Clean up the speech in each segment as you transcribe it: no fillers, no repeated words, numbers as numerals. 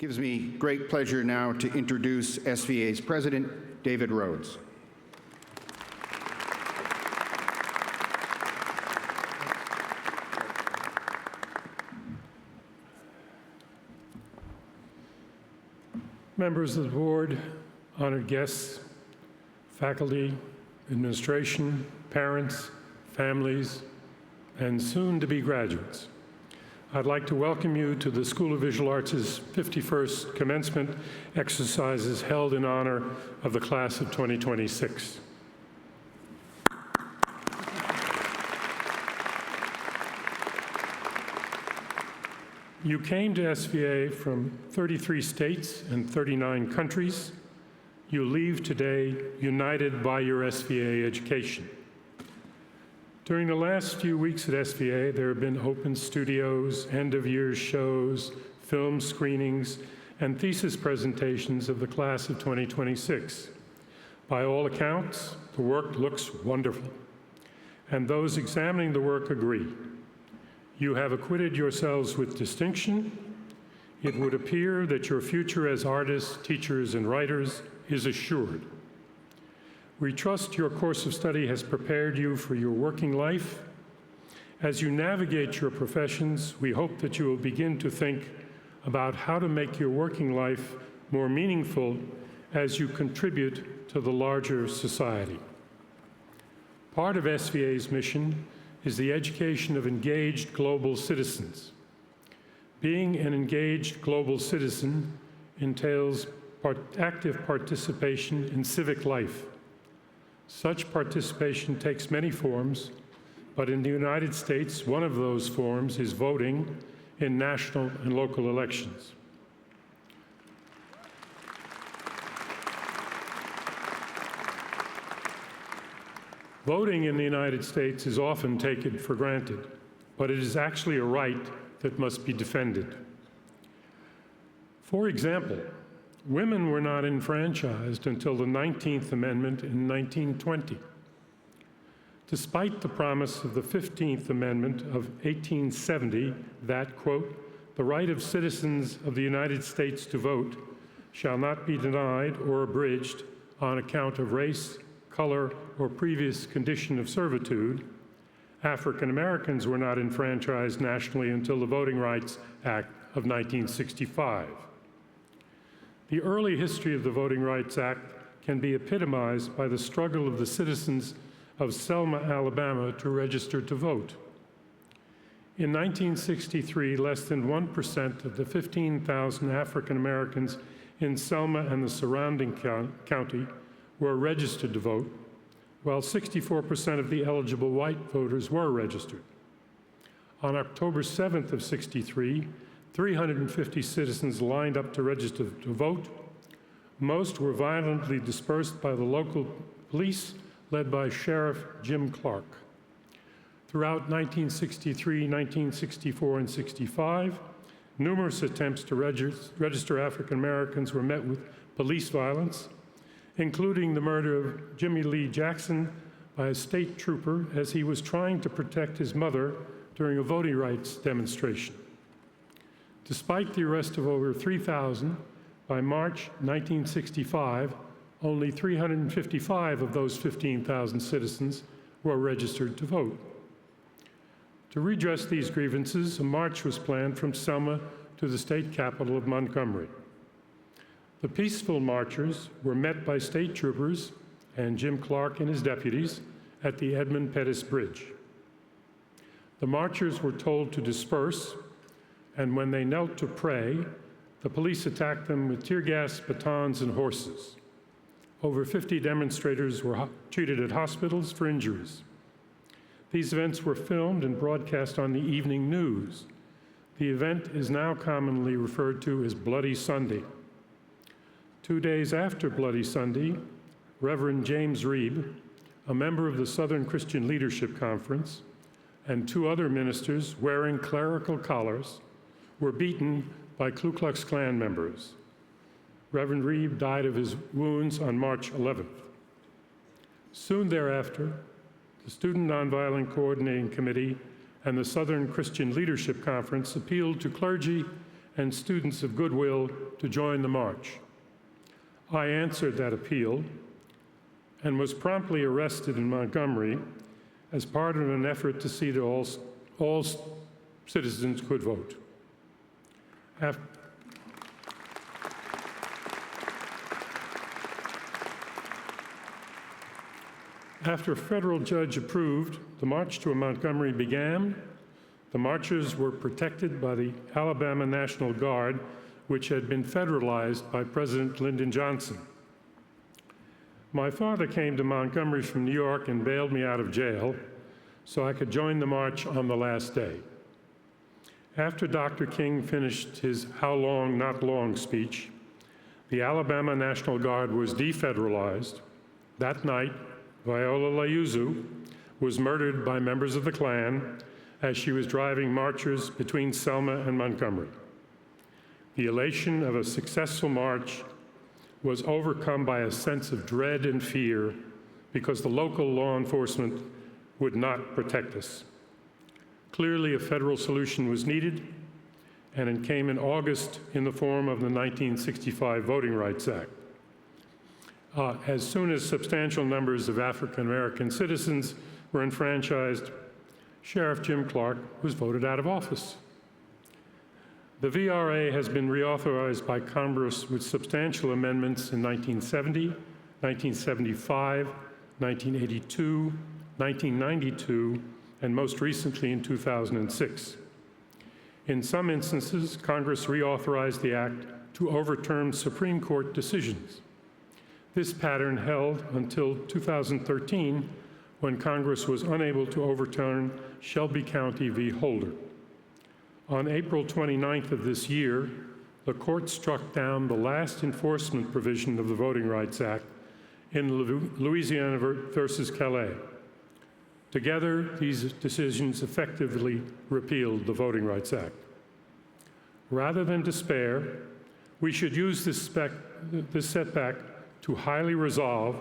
gives me great pleasure now to introduce SVA's President, David Rhodes. Members of the board, honored guests, faculty, administration, parents, families, and soon-to-be graduates. I'd like to welcome you to the School of Visual Arts' 51st commencement exercises held in honor of the class of 2026. You came to SVA from 33 states and 39 countries. You leave today united by your SVA education. During the last few weeks at SVA, there have been open studios, end-of-year shows, film screenings, and thesis presentations of the class of 2026. By all accounts, the work looks wonderful, and those examining the work agree. You have acquitted yourselves with distinction. It would appear that your future as artists, teachers, and writers is assured. We trust your course of study has prepared you for your working life. As you navigate your professions, we hope that you will begin to think about how to make your working life more meaningful as you contribute to the larger society. Part of SVA's mission is the education of engaged global citizens. Being an engaged global citizen entails active participation in civic life. Such participation takes many forms, but in the United States, one of those forms is voting in national and local elections. Voting in the United States is often taken for granted, but it is actually a right that must be defended. For example, women were not enfranchised until the 19th Amendment in 1920. Despite the promise of the 15th Amendment of 1870 that, quote, "the right of citizens of the United States to vote shall not be denied or abridged on account of race, color, or previous condition of servitude," African Americans were not enfranchised nationally until the Voting Rights Act of 1965. The early history of the Voting Rights Act can be epitomized by the struggle of the citizens of Selma, Alabama to register to vote. In 1963, less than 1% of the 15,000 African Americans in Selma and the surrounding county were registered to vote, while 64% of the eligible white voters were registered. On October 7th of 63, 350 citizens lined up to register to vote. Most were violently dispersed by the local police, led by Sheriff Jim Clark. Throughout 1963, 1964, and 65, numerous attempts to register African Americans were met with police violence, including the murder of Jimmy Lee Jackson by a state trooper as he was trying to protect his mother during a voting rights demonstration. Despite the arrest of over 3,000, by March 1965, only 355 of those 15,000 citizens were registered to vote. To redress these grievances, a march was planned from Selma to the state capital of Montgomery. The peaceful marchers were met by state troopers and Jim Clark and his deputies at the Edmund Pettus Bridge. The marchers were told to disperse, and when they knelt to pray, the police attacked them with tear gas, batons, and horses. Over 50 demonstrators were treated at hospitals for injuries. These events were filmed and broadcast on the evening news. The event is now commonly referred to as Bloody Sunday. 2 days after Bloody Sunday, Reverend James Reeb, a member of the Southern Christian Leadership Conference, and 2 other ministers wearing clerical collars were beaten by Ku Klux Klan members. Reverend Reeb died of his wounds on March 11th. Soon thereafter, the Student Nonviolent Coordinating Committee and the Southern Christian Leadership Conference appealed to clergy and students of goodwill to join the march. I answered that appeal and was promptly arrested in Montgomery as part of an effort to see that all citizens could vote. After a federal judge approved, the march to Montgomery began. The marchers were protected by the Alabama National Guard, which had been federalized by President Lyndon Johnson. My father came to Montgomery from New York and bailed me out of jail so I could join the march on the last day. After Dr. King finished his "How long, not long" speech, the Alabama National Guard was defederalized. That night, Viola Liuzzo was murdered by members of the Klan as she was driving marchers between Selma and Montgomery. The elation of a successful march was overcome by a sense of dread and fear because the local law enforcement would not protect us. Clearly, a federal solution was needed, and it came in August in the form of the 1965 Voting Rights Act. As soon as substantial numbers of African American citizens were enfranchised, Sheriff Jim Clark was voted out of office. The VRA has been reauthorized by Congress with substantial amendments in 1970, 1975, 1982, 1992, and most recently in 2006. In some instances, Congress reauthorized the act to overturn Supreme Court decisions. This pattern held until 2013, when Congress was unable to overturn Shelby County v. Holder. On April 29th of this year, the court struck down the last enforcement provision of the Voting Rights Act in Louisiana versus Calais. Together, these decisions effectively repealed the Voting Rights Act. Rather than despair, we should use this setback to highly resolve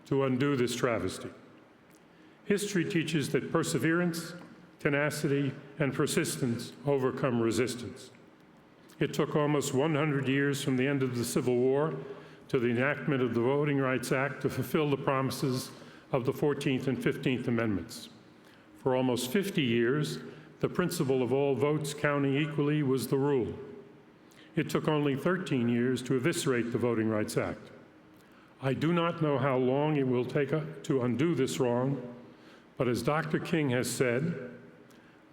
to undo this travesty. History teaches that perseverance, tenacity, and persistence overcome resistance. It took almost 100 years from the end of the Civil War to the enactment of the Voting Rights Act to fulfill the promises of the 14th and 15th Amendments. For almost 50 years, the principle of all votes counting equally was the rule. It took only 13 years to eviscerate the Voting Rights Act. I do not know how long it will take to undo this wrong, but as Dr. King has said,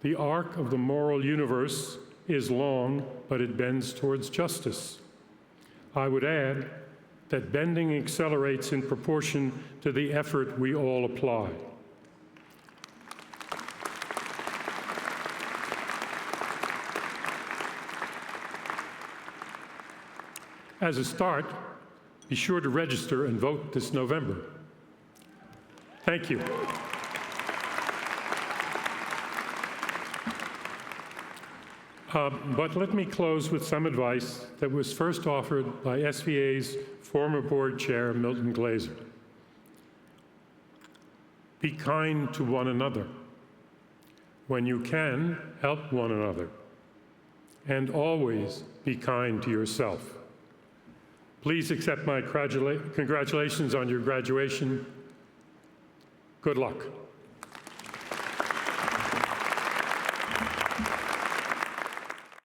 the arc of the moral universe is long, but it bends towards justice. I would add that bending accelerates in proportion to the effort we all apply. As a start, be sure to register and vote this November. Thank you. But let me close with some advice that was first offered by SVA's former board chair, Milton Glaser. Be kind to one another. When you can, help one another. And always be kind to yourself. Please accept my congratulations on your graduation. Good luck.